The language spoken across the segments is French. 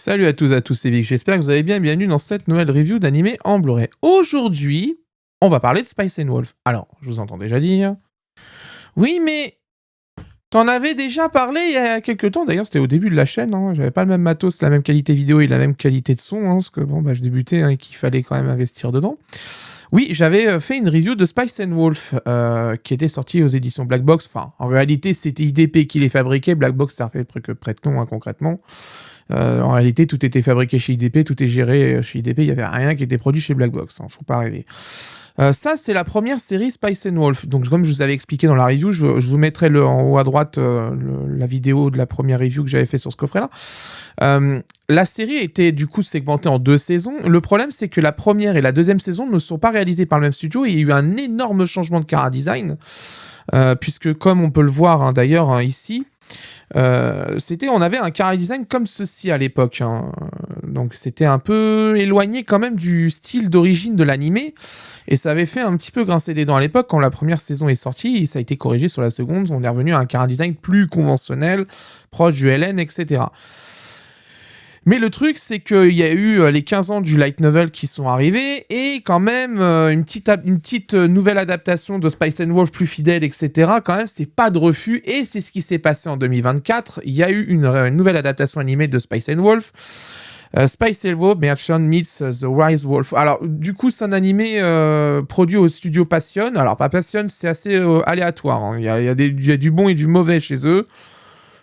Salut à tous, c'est Vic, j'espère que vous allez bien, bienvenue dans cette nouvelle review d'animé en Blu-ray. Aujourd'hui, on va parler de Spice Wolf. Alors, je vous entends déjà dire... Oui, mais... T'en avais déjà parlé il y a quelques temps, d'ailleurs c'était au début de la chaîne, hein. J'avais pas le même matos, la même qualité vidéo et la même qualité de son, hein, parce que bon, je débutais et qu'il fallait quand même investir dedans. Oui, j'avais fait une review de Spice Wolf, qui était sortie aux éditions Black Box. Enfin, en réalité, c'était IDP qui les fabriquait. Black Box, ça fait que prête-nom, hein, concrètement. En réalité, tout était fabriqué chez IDP, tout est géré chez IDP. Il n'y avait rien qui était produit chez Black Box, hein, faut pas rêver. Ça, c'est la première série Spice Wolf. Donc, comme je vous avais expliqué dans la review, je vous mettrai en haut à droite la vidéo de la première review que j'avais fait sur ce coffret-là. La série était du coup segmentée en 2 saisons. Le problème, c'est que la première et la deuxième saison ne sont pas réalisées par le même studio et il y a eu un énorme changement de chara-design. Puisque, comme on peut le voir hein, d'ailleurs hein, ici, on avait un chara-design comme ceci à l'époque. Hein. Donc c'était un peu éloigné quand même du style d'origine de l'animé. Et ça avait fait un petit peu grincer des dents à l'époque quand la première saison est sortie. Et ça a été corrigé sur la seconde. On est revenu à un chara-design plus conventionnel, proche du LN, etc. Mais le truc, c'est qu'il y a eu les 15 ans du light novel qui sont arrivés et quand même une petite nouvelle adaptation de Spice Wolf plus fidèle, etc. Quand même, c'était pas de refus et c'est ce qui s'est passé en 2024. Il y a eu une nouvelle adaptation animée de Spice Wolf. Spice Wolf Merchant meets The Wise Wolf. Alors, du coup, c'est un animé produit au studio Passion. Alors, pas Passion, c'est assez aléatoire. Hein. Il y a du bon et du mauvais chez eux.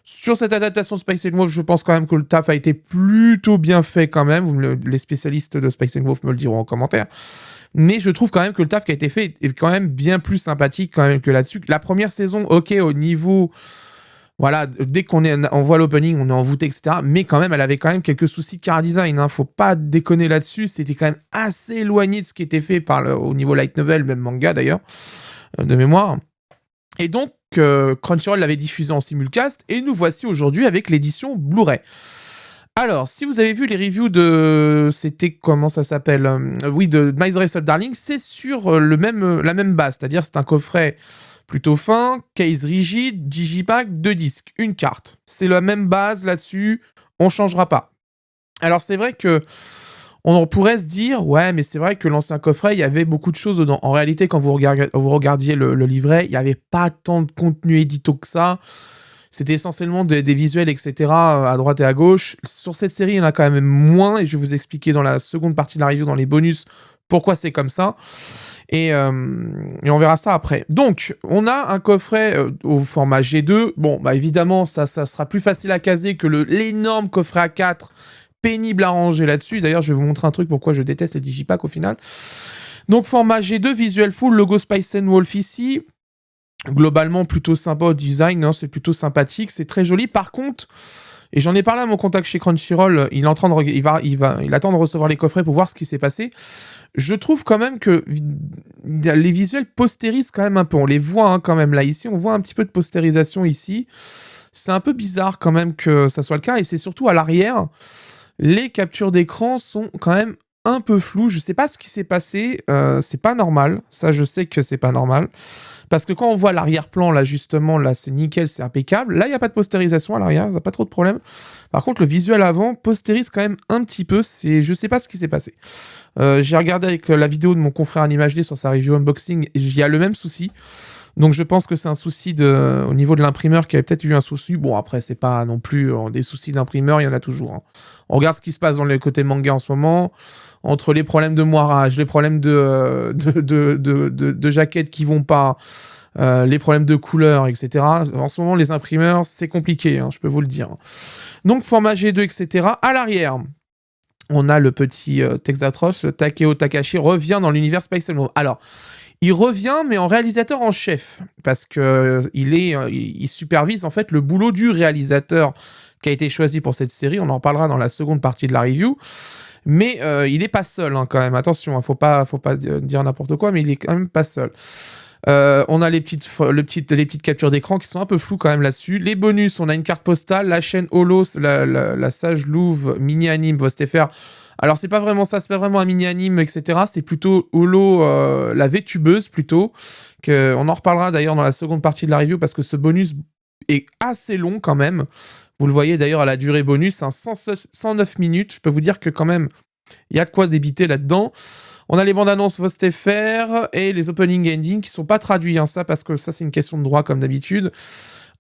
Sur cette adaptation de Spice Wolf, je pense quand même que le taf a été plutôt bien fait quand même. Les spécialistes de Spice Wolf me le diront en commentaire. Mais je trouve quand même que le taf qui a été fait est quand même bien plus sympathique quand même que là-dessus. La première saison, ok, au niveau... Voilà, dès qu'on voit l'opening, on est envoûté, etc. Mais quand même, elle avait quand même quelques soucis de chara-design. Hein. Faut pas déconner là-dessus. C'était quand même assez éloigné de ce qui était fait au niveau light novel, même manga d'ailleurs, de mémoire. Et donc, Crunchyroll l'avait diffusé en simulcast, et nous voici aujourd'hui avec l'édition Blu-ray. Alors, si vous avez vu les reviews de... C'était... Comment ça s'appelle oui, de My Dress Up Darling, c'est sur la même base, c'est-à-dire c'est un coffret plutôt fin, case rigide, digipack, 2 disques, une carte. C'est la même base là-dessus, on changera pas. Alors, c'est vrai que on pourrait se dire, ouais, mais c'est vrai que l'ancien coffret, il y avait beaucoup de choses dedans. En réalité, quand vous regardiez le livret, il n'y avait pas tant de contenu édito que ça. C'était essentiellement des visuels, etc., à droite et à gauche. Sur cette série, il y en a quand même moins, et je vais vous expliquer dans la seconde partie de la review, dans les bonus, pourquoi c'est comme ça. Et on verra ça après. Donc, on a un coffret au format G2. Bon, bah évidemment, ça sera plus facile à caser que l'énorme coffret A4, pénible à ranger là-dessus. D'ailleurs, je vais vous montrer un truc pourquoi je déteste les digipack au final. Donc, format G2, visuel full, logo Spice Wolf ici. Globalement, plutôt sympa au design, hein, c'est plutôt sympathique, c'est très joli. Par contre, et j'en ai parlé à mon contact chez Crunchyroll, il attend de recevoir les coffrets pour voir ce qui s'est passé. Je trouve quand même que les visuels postérisent quand même un peu. On les voit hein, quand même là, ici, on voit un petit peu de postérisation ici. C'est un peu bizarre quand même que ça soit le cas, et c'est surtout à l'arrière. Les captures d'écran sont quand même un peu floues. Je sais pas ce qui s'est passé. C'est pas normal. Ça, je sais que c'est pas normal. Parce que quand on voit l'arrière-plan, là, justement, là, c'est nickel, c'est impeccable. Là, il n'y a pas de postérisation à l'arrière, ça n'a pas trop de problème. Par contre, le visuel avant postérise quand même un petit peu. Je sais pas ce qui s'est passé. J'ai regardé avec la vidéo de mon confrère Anime HD sur sa review unboxing, et il y a le même souci. Donc je pense que c'est un souci au niveau de l'imprimeur qui avait peut-être eu un souci. Bon, après, c'est pas non plus des soucis d'imprimeur, il y en a toujours. Hein. On regarde ce qui se passe dans le côté manga en ce moment. Entre les problèmes de moirage, les problèmes de jaquettes qui vont pas, les problèmes de couleur, etc. En ce moment, les imprimeurs, c'est compliqué, hein, je peux vous le dire. Donc, format G2, etc. À l'arrière, on a le petit texte atroce. Takeo Takashi revient dans l'univers Spice Wolf. Alors, il revient, mais en réalisateur en chef, parce que il supervise en fait le boulot du réalisateur qui a été choisi pour cette série. On en parlera dans la seconde partie de la review. Mais il n'est pas seul hein, quand même. Attention, il ne faut pas dire n'importe quoi, mais il est quand même pas seul. On a les petites captures d'écran qui sont un peu floues quand même là-dessus. Les bonus, on a une carte postale, la chaîne Holo, la Sage Louve mini-anime Vostefr. Alors c'est pas vraiment ça, c'est pas vraiment un mini-anime, etc. C'est plutôt Holo, la VTubeuse plutôt. On en reparlera d'ailleurs dans la seconde partie de la review parce que ce bonus est assez long quand même. Vous le voyez d'ailleurs à la durée bonus, 109 minutes. Je peux vous dire que quand même, il y a de quoi débiter là-dedans. On a les bandes annonces VostFR et les opening ending qui sont pas traduits, hein, ça parce que ça c'est une question de droit comme d'habitude.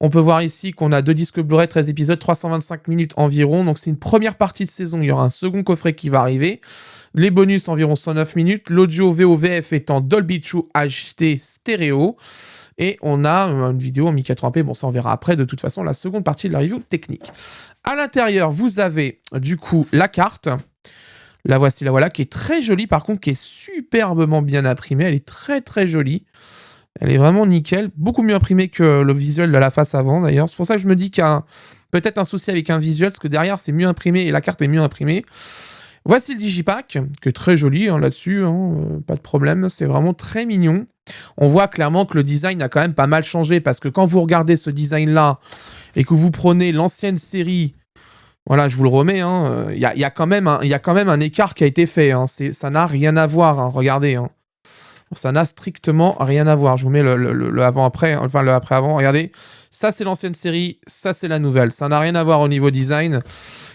On peut voir ici qu'on a 2 disques Blu-ray, 13 épisodes, 325 minutes environ. Donc c'est une première partie de saison. Il y aura un second coffret qui va arriver. Les bonus environ 109 minutes. L'audio VOVF est en Dolby True HD stéréo. Et on a une vidéo en 1080p. Bon, ça on verra après. De toute façon, la seconde partie de la review technique. À l'intérieur, vous avez du coup la carte. La voici, la voilà, qui est très jolie. Par contre, qui est superbement bien imprimée. Elle est très très jolie. Elle est vraiment nickel, beaucoup mieux imprimée que le visuel de la face avant d'ailleurs. C'est pour ça que je me dis qu'il y a peut-être un souci avec un visuel, parce que derrière c'est mieux imprimé et la carte est mieux imprimée. Voici le digipack, qui est très joli hein, là-dessus, pas de problème, c'est vraiment très mignon. On voit clairement que le design a quand même pas mal changé, parce que quand vous regardez ce design-là et que vous prenez l'ancienne série, voilà, je vous le remets, il y a quand même un écart qui a été fait, ça n'a rien à voir, regardez. Ça n'a strictement rien à voir. Je vous mets le avant-après, enfin le après-avant. Regardez, ça c'est l'ancienne série, ça c'est la nouvelle. Ça n'a rien à voir au niveau design.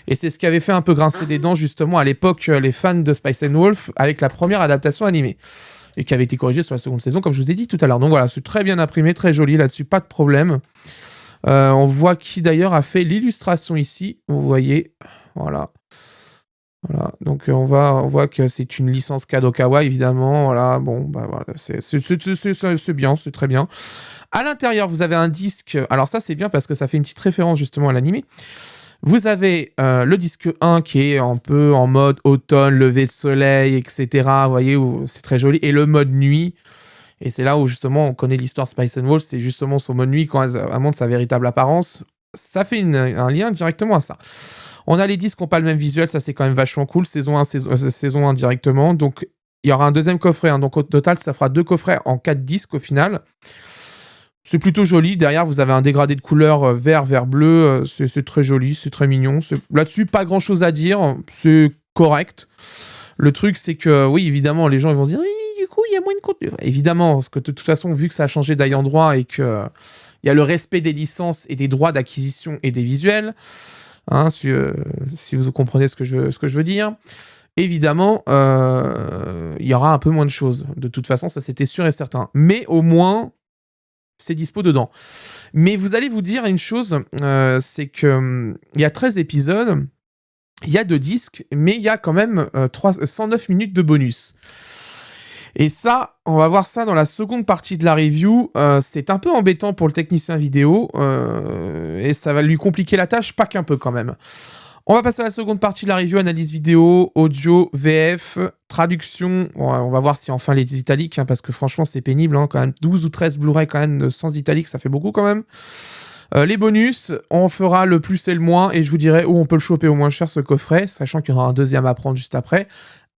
Et c'est ce qui avait fait un peu grincer des dents justement à l'époque les fans de Spice and Wolf avec la première adaptation animée. Et qui avait été corrigée sur la seconde saison, comme je vous ai dit tout à l'heure. Donc voilà, c'est très bien imprimé, très joli là-dessus, pas de problème. On voit qui d'ailleurs a fait l'illustration ici. Vous voyez, voilà. Voilà, donc on voit que c'est une licence Kadokawa, évidemment. Voilà, bon, bah voilà, c'est bien, c'est très bien. À l'intérieur, vous avez un disque. Alors ça, c'est bien parce que ça fait une petite référence justement à l'animé. Vous avez le disque 1 qui est un peu en mode automne, lever de soleil, etc. Vous voyez, c'est très joli. Et le mode nuit. Et c'est là où justement on connaît l'histoire Spice and Wolf, c'est justement son mode nuit quand elle montre sa véritable apparence. Ça fait un lien directement à ça. On a les disques qui n'ont pas le même visuel, ça c'est quand même vachement cool, saison 1 directement. Donc il y aura un deuxième coffret, donc au total ça fera 2 coffrets en 4 disques au final. C'est plutôt joli, derrière vous avez un dégradé de couleurs vert, bleu, c'est très joli, c'est très mignon. Là-dessus pas grand chose à dire, c'est correct. Le truc c'est que oui évidemment les gens ils vont se dire oui du coup il y a moins de contenu. Évidemment, parce que de toute façon vu que ça a changé d'ayant droit et que il y a le respect des licences et des droits d'acquisition et des visuels, si vous comprenez ce que je veux dire. Évidemment, il y aura un peu moins de choses. De toute façon, ça c'était sûr et certain. Mais au moins, c'est dispo dedans. Mais vous allez vous dire une chose, c'est que il y a 13 épisodes, il y a 2 disques, mais il y a quand même 109 minutes de bonus. Et ça, on va voir ça dans la seconde partie de la review. C'est un peu embêtant pour le technicien vidéo et ça va lui compliquer la tâche, pas qu'un peu quand même. On va passer à la seconde partie de la review, analyse vidéo, audio, VF, traduction. Bon, on va voir si enfin les italiques, parce que franchement c'est pénible, quand même 12 ou 13 Blu-ray quand même sans italiques, ça fait beaucoup quand même. Les bonus, on fera le plus et le moins et je vous dirai où on peut le choper au moins cher ce coffret, sachant qu'il y aura un deuxième à prendre juste après.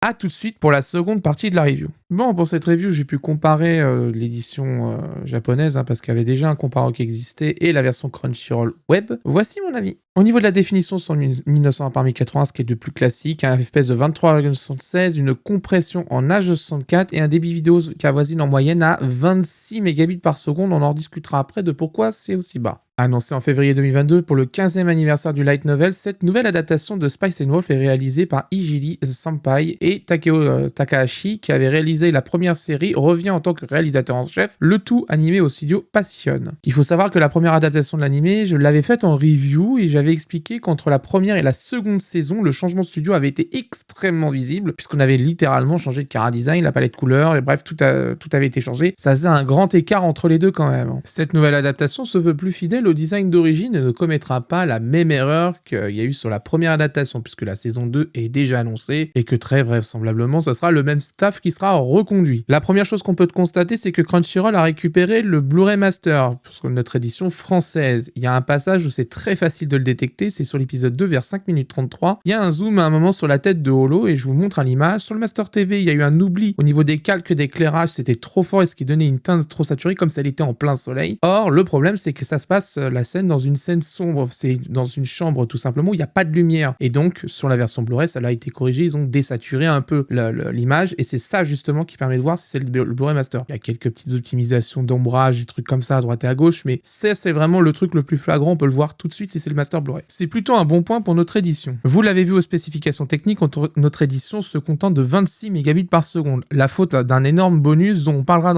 A tout de suite pour la seconde partie de la review. Bon, pour cette review, j'ai pu comparer l'édition japonaise, parce qu'il y avait déjà un comparant qui existait, et la version Crunchyroll Web. Voici mon avis. Au niveau de la définition sur 1920 par 1080, ce qui est de plus classique, un FPS de 23,76, une compression en H264 et un débit vidéo qui avoisine en moyenne à 26 mégabits par seconde. On en discutera après de pourquoi c'est aussi bas. Annoncé en février 2022 pour le 15e anniversaire du light novel, cette nouvelle adaptation de Spice and Wolf est réalisée par Ijiri Senpai et Takeo Takahashi, qui avait réalisé la première série, revient en tant que réalisateur en chef, le tout animé au studio Passion. Il faut savoir que la première adaptation de l'animé, je l'avais faite en review et j'avais expliqué qu'entre la première et la seconde saison, le changement de studio avait été extrêmement visible, puisqu'on avait littéralement changé de chara-design, la palette couleur, et bref, tout avait été changé. Ça faisait un grand écart entre les deux quand même. Cette nouvelle adaptation se veut plus fidèle au design d'origine et ne commettra pas la même erreur qu'il y a eu sur la première adaptation, puisque la saison 2 est déjà annoncée et que très vraisemblablement ce sera le même staff qui sera reconduit. La première chose qu'on peut constater, c'est que Crunchyroll a récupéré le Blu-ray Master, parce que notre édition française, il y a un passage où c'est très facile de le détecter, c'est sur l'épisode 2 vers 5 minutes 33. Il y a un zoom à un moment sur la tête de Holo et je vous montre à l'image. Sur le Master TV, il y a eu un oubli au niveau des calques d'éclairage, c'était trop fort et ce qui donnait une teinte trop saturée comme si elle était en plein soleil. Or, le problème, c'est que ça se passe la scène dans une scène sombre, c'est dans une chambre tout simplement où il n'y a pas de lumière. Et donc, sur la version Blu-ray, ça a été corrigé, ils ont désaturé un peu l'image et c'est ça justement qui permet de voir si c'est le Blu-ray Master. Il y a quelques petites optimisations d'ombrage, des trucs comme ça à droite et à gauche, mais c'est vraiment le truc le plus flagrant, on peut le voir tout de suite si c'est le Master Blu-ray. C'est plutôt un bon point pour notre édition. Vous l'avez vu aux spécifications techniques, notre édition se contente de 26 mégabits par seconde. La faute d'un énorme bonus dont on parlera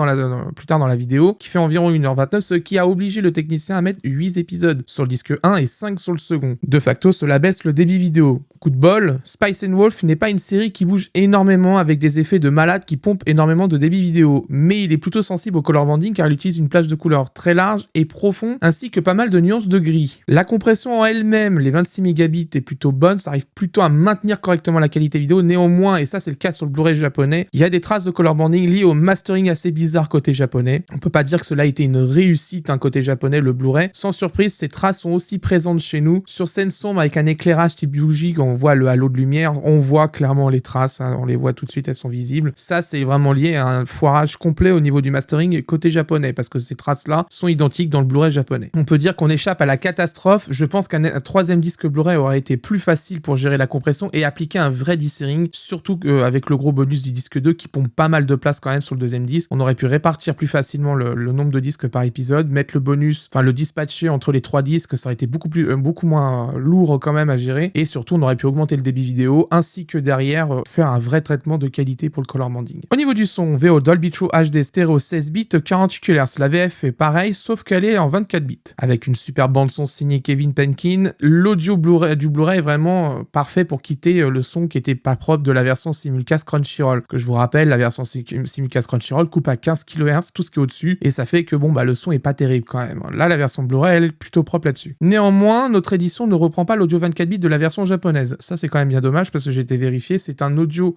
plus tard dans la vidéo, qui fait environ 1h29, ce qui a obligé le technicien à mettre 8 épisodes sur le disque 1 et 5 sur le second. De facto, cela baisse le débit vidéo. Coup de bol, Spice & Wolf n'est pas une série qui bouge énormément avec des effets de malade qui pompent énormément de débit vidéo, mais il est plutôt sensible au color banding car il utilise une plage de couleurs très large et profond, ainsi que pas mal de nuances de gris. La compression en elle-même, les 26 mégabits, est plutôt bonne, ça arrive plutôt à maintenir correctement la qualité vidéo, néanmoins, et ça c'est le cas sur le Blu-ray japonais, il y a des traces de color banding liées au mastering assez bizarre côté japonais. On peut pas dire que cela a été une réussite côté japonais, le Blu-ray. Sans surprise, ces traces sont aussi présentes chez nous. Sur scène sombre avec un éclairage type bougie, quand on voit le halo de lumière, on voit clairement les traces, on les voit tout de suite, elles sont visibles. Ça, c'est vraiment lié à un foirage complet au niveau du mastering côté japonais, parce que ces traces-là sont identiques dans le Blu-ray japonais. On peut dire qu'on échappe à la catastrophe. Je pense qu'un troisième disque Blu-ray aurait été plus facile pour gérer la compression et appliquer un vrai desering, surtout avec le gros bonus du disque 2 qui pompe pas mal de place quand même sur le deuxième disque. On aurait pu répartir plus facilement le nombre de disques par épisode, mettre le bonus, enfin le dispatcher entre les 3 disques, ça aurait été beaucoup moins lourd quand même à gérer, et surtout on aurait pu augmenter le débit vidéo, ainsi que derrière faire un vrai traitement de qualité pour le color banding. Au niveau du son, VO Dolby True HD stéréo 16 bits 48 kHz, la VF est pareil, sauf qu'elle est en 24 bits. Avec une super bande son signée Kevin Penkin, l'audio du Blu-ray est vraiment parfait pour quitter le son qui était pas propre de la version simulcast Crunchyroll, que je vous rappelle, la version simulcast Crunchyroll coupe à 15 kHz, tout ce qui est au-dessus, et ça fait que le son est pas terrible quand même. Là, la version Blu-ray, elle est plutôt propre là-dessus. Néanmoins, notre édition ne reprend pas l'audio 24 bits de la version japonaise. Ça, c'est quand même bien dommage parce que j'ai été vérifié. C'est un audio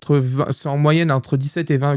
c'est en moyenne entre 17 et 20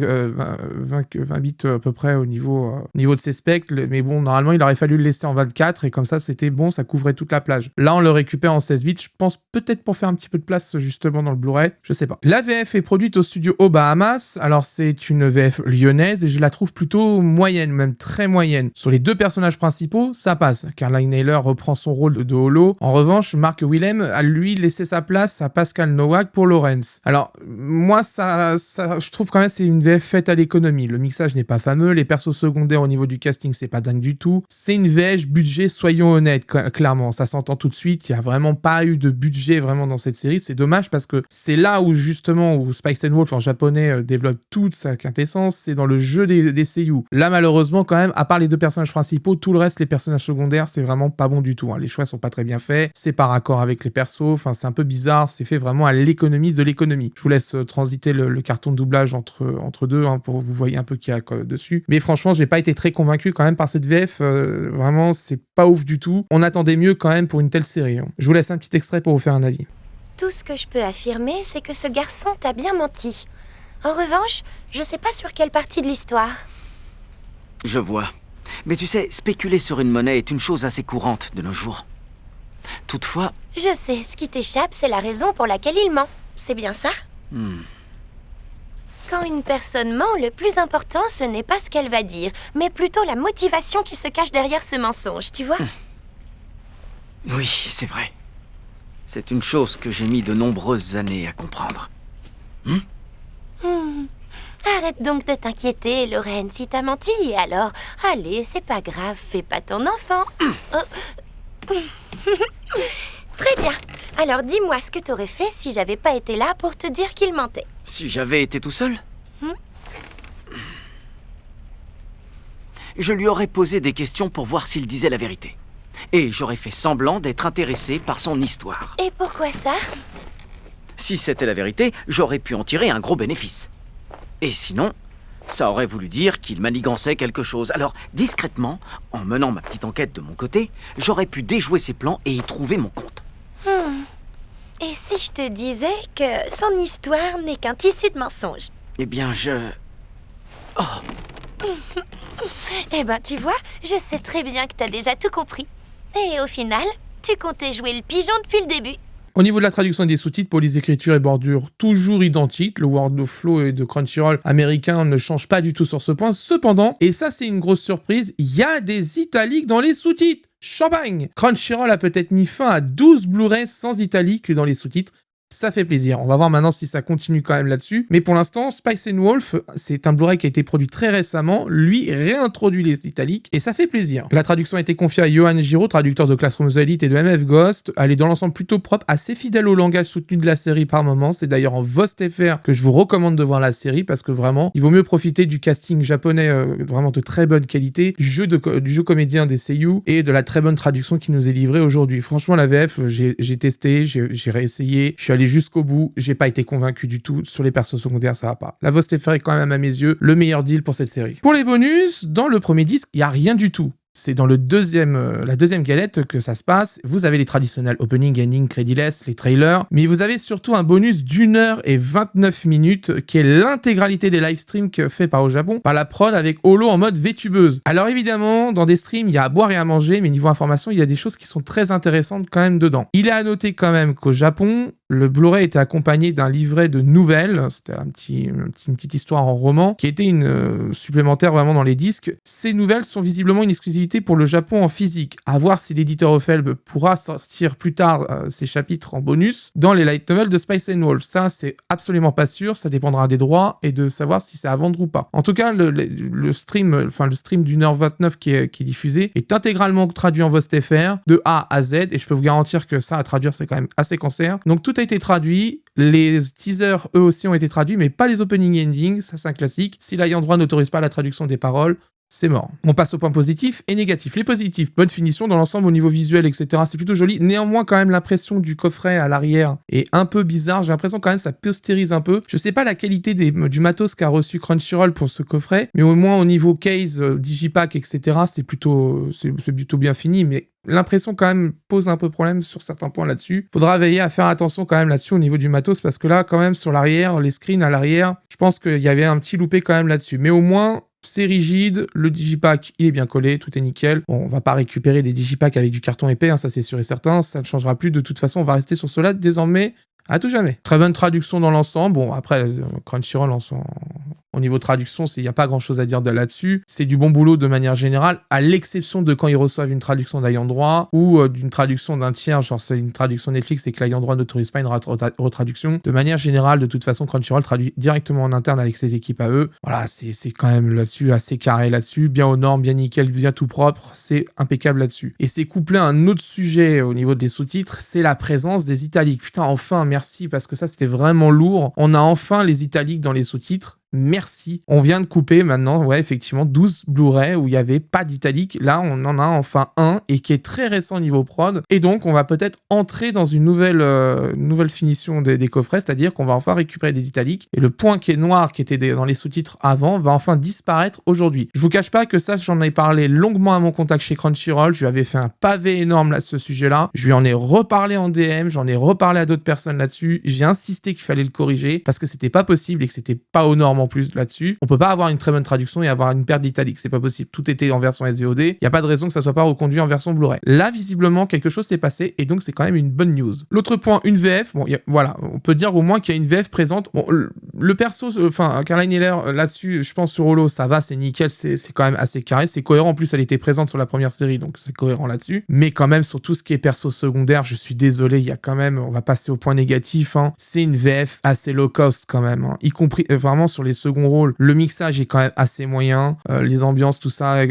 bits à peu près au niveau de ses specs. Mais bon, normalement, il aurait fallu le laisser en 24 et comme ça, c'était bon, ça couvrait toute la plage. Là, on le récupère en 16 bits. Je pense peut-être pour faire un petit peu de place justement dans le Blu-ray. Je sais pas. La VF est produite au studio aux Bahamas. Alors, c'est une VF lyonnaise et je la trouve plutôt moyenne, même très moyenne. Sur les deux personnages principaux, ça passe. Caroline Naylor reprend son rôle de Holo. En revanche, Mark Willem a lui laissé sa place à Pascal Nowak pour Lawrence. Alors, moi, ça je trouve quand même c'est une VF faite à l'économie. Le mixage n'est pas fameux, les persos secondaires au niveau du casting, c'est pas dingue du tout. C'est une VF budget, soyons honnêtes, clairement. Ça s'entend tout de suite, il y a vraiment pas eu de budget vraiment dans cette série. C'est dommage parce que c'est là où justement, où Spice & Wolf en japonais développe toute sa quintessence, c'est dans le jeu des seiyuu. Là, malheureusement, quand même, à part les deux personnages principaux, tout le reste, les personnages secondaires, c'est vraiment pas bon du tout. Les choix sont pas très bien faits, c'est par accord avec les persos, enfin c'est un peu bizarre, c'est fait vraiment à l'économie de l'économie. Je vous laisse transiter le carton de doublage entre deux pour que vous voyez un peu qui y a dessus. Mais franchement, j'ai pas été très convaincu quand même par cette VF, vraiment c'est pas ouf du tout. On attendait mieux quand même pour une telle série. Je vous laisse un petit extrait pour vous faire un avis. Tout ce que je peux affirmer, c'est que ce garçon t'a bien menti. En revanche, je sais pas sur quelle partie de l'histoire. Je vois. Mais tu sais, spéculer sur une monnaie est une chose assez courante de nos jours. Toutefois... Je sais, ce qui t'échappe, c'est la raison pour laquelle il ment. C'est bien ça ? Quand une personne ment, le plus important, ce n'est pas ce qu'elle va dire, mais plutôt la motivation qui se cache derrière ce mensonge, tu vois ? Oui, c'est vrai. C'est une chose que j'ai mis de nombreuses années à comprendre. Arrête donc de t'inquiéter, Lorraine, si t'as menti, alors... Allez, c'est pas grave, fais pas ton enfant. Très bien. Alors dis-moi ce que t'aurais fait si j'avais pas été là pour te dire qu'il mentait. Si j'avais été tout seul Je lui aurais posé des questions pour voir s'il disait la vérité. Et j'aurais fait semblant d'être intéressé par son histoire. Et pourquoi ça ? Si c'était la vérité, j'aurais pu en tirer un gros bénéfice. Et sinon, ça aurait voulu dire qu'il manigançait quelque chose. Alors, discrètement, en menant ma petite enquête de mon côté, j'aurais pu déjouer ses plans et y trouver mon compte. Et si je te disais que son histoire n'est qu'un tissu de mensonges ? Eh bien, Eh ben, tu vois, je sais très bien que t'as déjà tout compris. Et au final, tu comptais jouer le pigeon depuis le début. Au niveau de la traduction et des sous-titres, police d'écriture et bordure toujours identiques. Le workflow et de Crunchyroll américain ne change pas du tout sur ce point. Cependant, et ça c'est une grosse surprise, il y a des italiques dans les sous-titres. Champagne! Crunchyroll a peut-être mis fin à 12 Blu-ray sans italique dans les sous-titres. Ça fait plaisir. On va voir maintenant si ça continue quand même là-dessus. Mais pour l'instant, Spice & Wolf, c'est un Blu-ray qui a été produit très récemment. Lui réintroduit les italiques et ça fait plaisir. La traduction a été confiée à Johan Giraud, traducteur de Classroom of the Elite et de MF Ghost. Elle est dans l'ensemble plutôt propre, assez fidèle au langage soutenu de la série par moment. C'est d'ailleurs en VostFR que je vous recommande de voir la série parce que vraiment, il vaut mieux profiter du casting japonais vraiment de très bonne qualité, du jeu comédien des seiyuu et de la très bonne traduction qui nous est livrée aujourd'hui. Franchement, la VF, j'ai testé, j'ai réessayé, je suis allé jusqu'au bout, j'ai pas été convaincu du tout. Sur les persos secondaires, ça va pas. La VostFR est quand même à mes yeux le meilleur deal pour cette série. Pour les bonus, dans le premier disque, il y a rien du tout. C'est dans la deuxième galette que ça se passe. Vous avez les traditionnels opening, ending, crediless, les trailers, mais vous avez surtout un bonus d'1h29 qui est l'intégralité des live streams faits au Japon par la prod avec Holo en mode VTubeuse. Alors évidemment, dans des streams, il y a à boire et à manger, mais niveau information, il y a des choses qui sont très intéressantes quand même dedans. Il est à noter quand même qu'au Japon, le Blu-ray était accompagné d'un livret de nouvelles, c'était une petite histoire en roman, qui était une supplémentaire vraiment dans les disques. Ces nouvelles sont visiblement une exclusivité pour le Japon en physique. À voir si l'éditeur Offelb pourra sortir plus tard ces chapitres en bonus dans les light novels de Spice & Wolf. Ça, c'est absolument pas sûr, ça dépendra des droits et de savoir si c'est à vendre ou pas. En tout cas, le stream d'1h29 qui est diffusé est intégralement traduit en VostFR de A à Z et je peux vous garantir que ça à traduire c'est quand même assez cancer. Donc tout a été traduit, les teasers eux aussi ont été traduits mais pas les opening et ending, ça c'est un classique. Si l'ayant droit n'autorise pas la traduction des paroles, c'est mort. On passe aux points positifs et négatifs. Les positifs, bonne finition dans l'ensemble au niveau visuel, etc. C'est plutôt joli. Néanmoins, quand même, l'impression du coffret à l'arrière est un peu bizarre. J'ai l'impression quand même que ça postérise un peu. Je sais pas la qualité du matos qu'a reçu Crunchyroll pour ce coffret, mais au moins au niveau case, digipack, etc. C'est plutôt bien fini, mais l'impression quand même pose un peu problème sur certains points là-dessus. Faudra veiller à faire attention quand même là-dessus au niveau du matos parce que là, quand même, sur l'arrière, les screens à l'arrière, je pense qu'il y avait un petit loupé quand même là-dessus. Mais au moins, c'est rigide, le digipack il est bien collé, tout est nickel. Bon, on va pas récupérer des digipacks avec du carton épais, hein, ça c'est sûr et certain, ça ne changera plus, de toute façon on va rester sur cela désormais à tout jamais. Très bonne traduction dans l'ensemble, bon après Crunchyroll au niveau traduction, il n'y a pas grand chose à dire là-dessus. C'est du bon boulot de manière générale, à l'exception de quand ils reçoivent une traduction d'ayant droit ou d'une traduction d'un tiers, genre c'est une traduction Netflix et que l'ayant droit n'autorise pas une retraduction. De manière générale, de toute façon, Crunchyroll traduit directement en interne avec ses équipes à eux. Voilà, c'est quand même là-dessus assez carré là-dessus, bien aux normes, bien nickel, bien tout propre, c'est impeccable là-dessus. Et c'est couplé à un autre sujet au niveau des sous-titres, c'est la présence des italiques. Putain, enfin, merci, parce que ça, c'était vraiment lourd. On a enfin les italiques dans les sous-titres. Merci. On vient de couper maintenant, ouais, effectivement, 12 Blu-ray où il n'y avait pas d'italique. Là, on en a enfin un et qui est très récent niveau prod. Et donc, on va peut-être entrer dans une nouvelle finition des coffrets, c'est-à-dire qu'on va enfin récupérer des italiques. Et le point qui est noir, qui était dans les sous-titres avant, va enfin disparaître aujourd'hui. Je vous cache pas que ça, j'en ai parlé longuement à mon contact chez Crunchyroll. Je lui avais fait un pavé énorme à ce sujet-là. Je lui en ai reparlé en DM, j'en ai reparlé à d'autres personnes là-dessus. J'ai insisté qu'il fallait le corriger parce que c'était pas possible et que c'était pas aux normes en plus là-dessus. On peut pas avoir une très bonne traduction et avoir une perte d'italique, c'est pas possible. Tout était en version SVOD, il y a pas de raison que ça soit pas reconduit en version Blu-ray. Là, visiblement, quelque chose s'est passé et donc c'est quand même une bonne news. L'autre point, une VF, bon, voilà, on peut dire au moins qu'il y a une VF présente. Bon, le perso, Caroline Heller, là-dessus, je pense sur Holo, ça va, c'est nickel, c'est quand même assez carré, c'est cohérent. En plus, elle était présente sur la première série, donc c'est cohérent là-dessus. Mais quand même, sur tout ce qui est perso secondaire, je suis désolé, il y a quand même, on va passer au point négatif, hein, c'est une VF assez low cost quand même, hein, y compris vraiment sur les seconds rôles. Le mixage est quand même assez moyen, les ambiances, tout ça,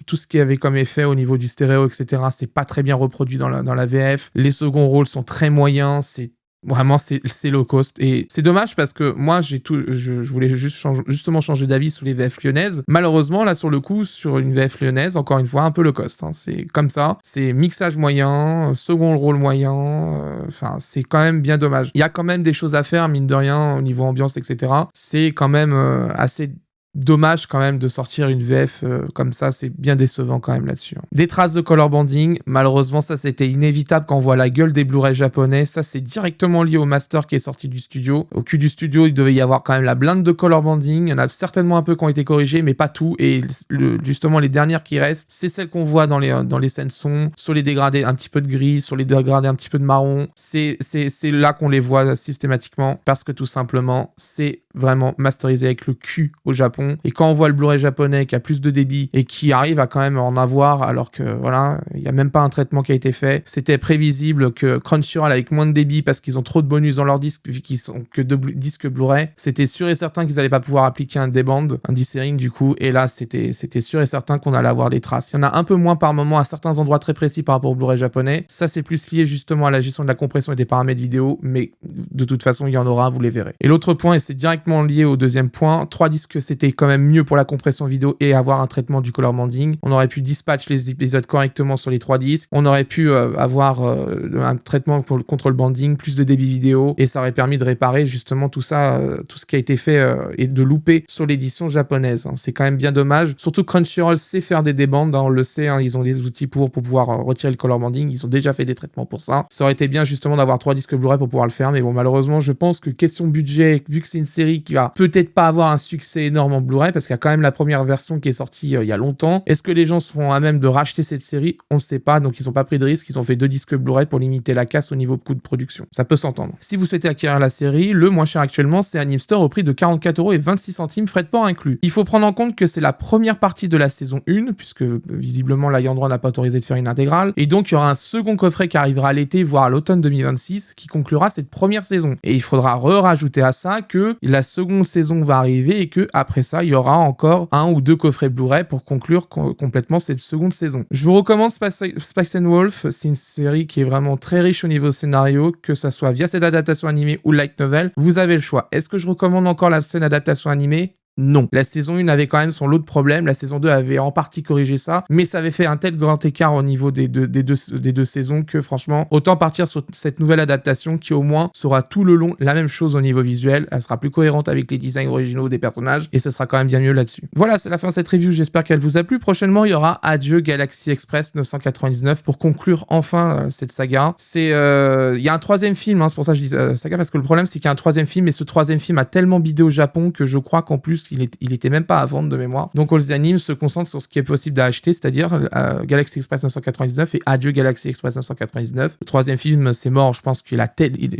tout ce qu'il y avait comme effet au niveau du stéréo, etc., c'est pas très bien reproduit dans la VF. Les seconds rôles sont très moyens, vraiment, c'est low cost. Et c'est dommage parce que moi, je voulais justement changer d'avis sur les VF lyonnaises. Malheureusement, là, sur le coup, sur une VF lyonnaise, encore une fois, un peu low cost. Hein. C'est comme ça. C'est mixage moyen, second rôle moyen. C'est quand même bien dommage. Il y a quand même des choses à faire, mine de rien, au niveau ambiance, etc. C'est quand même assez dommage quand même de sortir une VF comme ça, c'est bien décevant quand même là-dessus. Des traces de color banding, malheureusement ça c'était inévitable quand on voit la gueule des Blu-ray japonais, ça c'est directement lié au master qui est sorti du studio. Au cul du studio, il devait y avoir quand même la blinde de color banding, il y en a certainement un peu qui ont été corrigés, mais pas tout, et justement les dernières qui restent, c'est celles qu'on voit dans les scènes son, sur les dégradés un petit peu de gris, sur les dégradés un petit peu de marron, c'est là qu'on les voit systématiquement, parce que tout simplement c'est vraiment masterisé avec le cul au Japon. Japon. Et quand on voit le Blu-ray japonais qui a plus de débit et qui arrive à quand même en avoir, alors que voilà, il n'y a même pas un traitement qui a été fait, c'était prévisible que Crunchyroll avec moins de débit parce qu'ils ont trop de bonus dans leur disque vu qu'ils sont que deux disques Blu-ray, c'était sûr et certain qu'ils n'allaient pas pouvoir appliquer un deband, un desering du coup, et là c'était sûr et certain qu'on allait avoir des traces. Il y en a un peu moins par moment à certains endroits très précis par rapport au Blu-ray japonais. Ça c'est plus lié justement à la gestion de la compression et des paramètres vidéo, mais de toute façon il y en aura, vous les verrez. Et l'autre point, et c'est directement lié au deuxième point, 3 disques c'était quand même mieux pour la compression vidéo et avoir un traitement du color banding. On aurait pu dispatch les épisodes correctement sur les 3 disques, on aurait pu avoir un traitement pour le control banding, plus de débit vidéo, et ça aurait permis de réparer justement tout ça, tout ce qui a été fait et de louper sur l'édition japonaise. C'est quand même bien dommage, surtout Crunchyroll sait faire des débandes, on le sait, ils ont des outils pour pouvoir retirer le color banding, ils ont déjà fait des traitements pour ça. Ça aurait été bien justement d'avoir 3 disques Blu-ray pour pouvoir le faire, mais bon, malheureusement je pense que question budget, vu que c'est une série qui va peut-être pas avoir un succès énorme en Blu-ray, parce qu'il y a quand même la première version qui est sortie il y a longtemps, est-ce que les gens seront à même de racheter cette série? On ne sait pas, donc ils n'ont pas pris de risque, ils ont fait 2 disques Blu-ray pour limiter la casse au niveau de coût de production. Ça peut s'entendre. Si vous souhaitez acquérir la série, le moins cher actuellement c'est Anime Store au prix de 44,26 €, frais de port inclus. Il faut prendre en compte que c'est la première partie de la saison 1, puisque visiblement l'ayant droit n'a pas autorisé de faire une intégrale, et donc il y aura un second coffret qui arrivera à l'été, voire à l'automne 2026, qui conclura cette première saison. Et il faudra rajouter à ça que la seconde saison va arriver et que après ça, il y aura encore 1 ou 2 coffrets Blu-ray pour conclure complètement cette seconde saison. Je vous recommande Spice Wolf, c'est une série qui est vraiment très riche au niveau scénario, que ça soit via cette adaptation animée ou light novel, vous avez le choix. Est-ce que je recommande encore la scène adaptation animée? Non. La saison 1 avait quand même son lot de problèmes, la saison 2 avait en partie corrigé ça, mais ça avait fait un tel grand écart au niveau des deux saisons que franchement, autant partir sur cette nouvelle adaptation qui au moins sera tout le long la même chose au niveau visuel, elle sera plus cohérente avec les designs originaux des personnages et ce sera quand même bien mieux là-dessus. Voilà, c'est la fin de cette review, j'espère qu'elle vous a plu. Prochainement, il y aura Adieu Galaxy Express 999 pour conclure enfin cette saga. Il y a un troisième film, c'est pour ça que je dis saga, parce que le problème c'est qu'il y a un troisième film et ce troisième film a tellement bidé au Japon que je crois qu'en plus il était même pas à vendre de mémoire. Donc All the Anime se concentre sur ce qui est possible d'acheter, c'est-à-dire Galaxy Express 999 et Adieu Galaxy Express 999. Le troisième film, c'est mort, je pense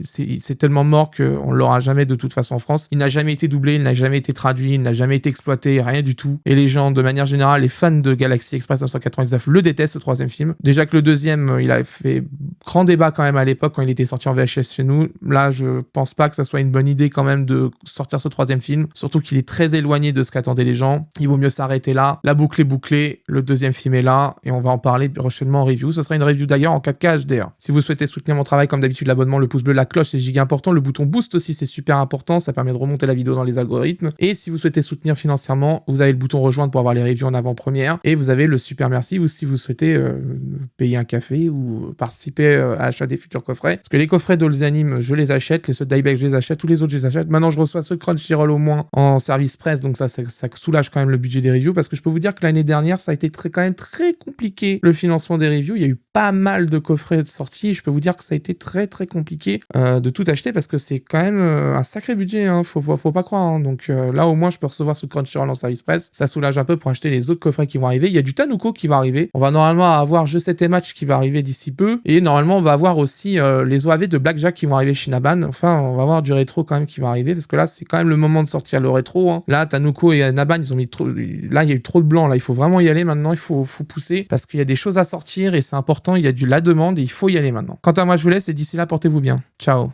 c'est tellement mort qu'on l'aura jamais de toute façon en France. Il n'a jamais été doublé, il n'a jamais été traduit, il n'a jamais été exploité, rien du tout. Et les gens, de manière générale, les fans de Galaxy Express 999 le détestent, ce troisième film. Déjà que le deuxième, il a fait grand débat quand même à l'époque quand il était sorti en VHS chez nous. Là, je pense pas que ça soit une bonne idée quand même de sortir ce troisième film, surtout qu'il est très éloigné de ce qu'attendaient les gens. Il vaut mieux s'arrêter là. La boucle est bouclée, le deuxième film est là et on va en parler prochainement en review. Ce sera une review d'ailleurs en 4K HDR. Si vous souhaitez soutenir mon travail, comme d'habitude, l'abonnement, le pouce bleu, la cloche, c'est giga important. Le bouton boost aussi, c'est super important. Ça permet de remonter la vidéo dans les algorithmes. Et si vous souhaitez soutenir financièrement, vous avez le bouton rejoindre pour avoir les reviews en avant-première. Et vous avez le super merci ou si vous souhaitez payer un café ou participer à l'achat des futurs coffrets. Parce que les coffrets d'All the Anime, je les achète. Les ceux d'Ibex, je les achète. Tous les autres, je les achète. Maintenant, je reçois ceux de Crunchyroll au moins en service presse. Donc ça soulage quand même le budget des reviews parce que je peux vous dire que l'année dernière, ça a été quand même très compliqué le financement des reviews. Il y a eu pas mal de coffrets de sortie et je peux vous dire que ça a été très très compliqué de tout acheter parce que c'est quand même un sacré budget, faut pas croire. Donc là, au moins, je peux recevoir ce Crunchyroll en service presse. Ça soulage un peu pour acheter les autres coffrets qui vont arriver. Il y a du Tanuko qui va arriver. On va normalement avoir Je 7 et Match qui va arriver d'ici peu et normalement, on va avoir aussi les OAV de Blackjack qui vont arriver chez Naban. Enfin, on va avoir du rétro quand même qui va arriver parce que là, c'est quand même le moment de sortir le rétro. Là, Tanuko et Naban, ils ont mis trop... Là, il y a eu trop de blanc. Là, il faut vraiment y aller maintenant. Il faut pousser parce qu'il y a des choses à sortir et c'est important. Il y a la demande et il faut y aller maintenant. Quant à moi, je vous laisse et d'ici là, portez-vous bien. Ciao.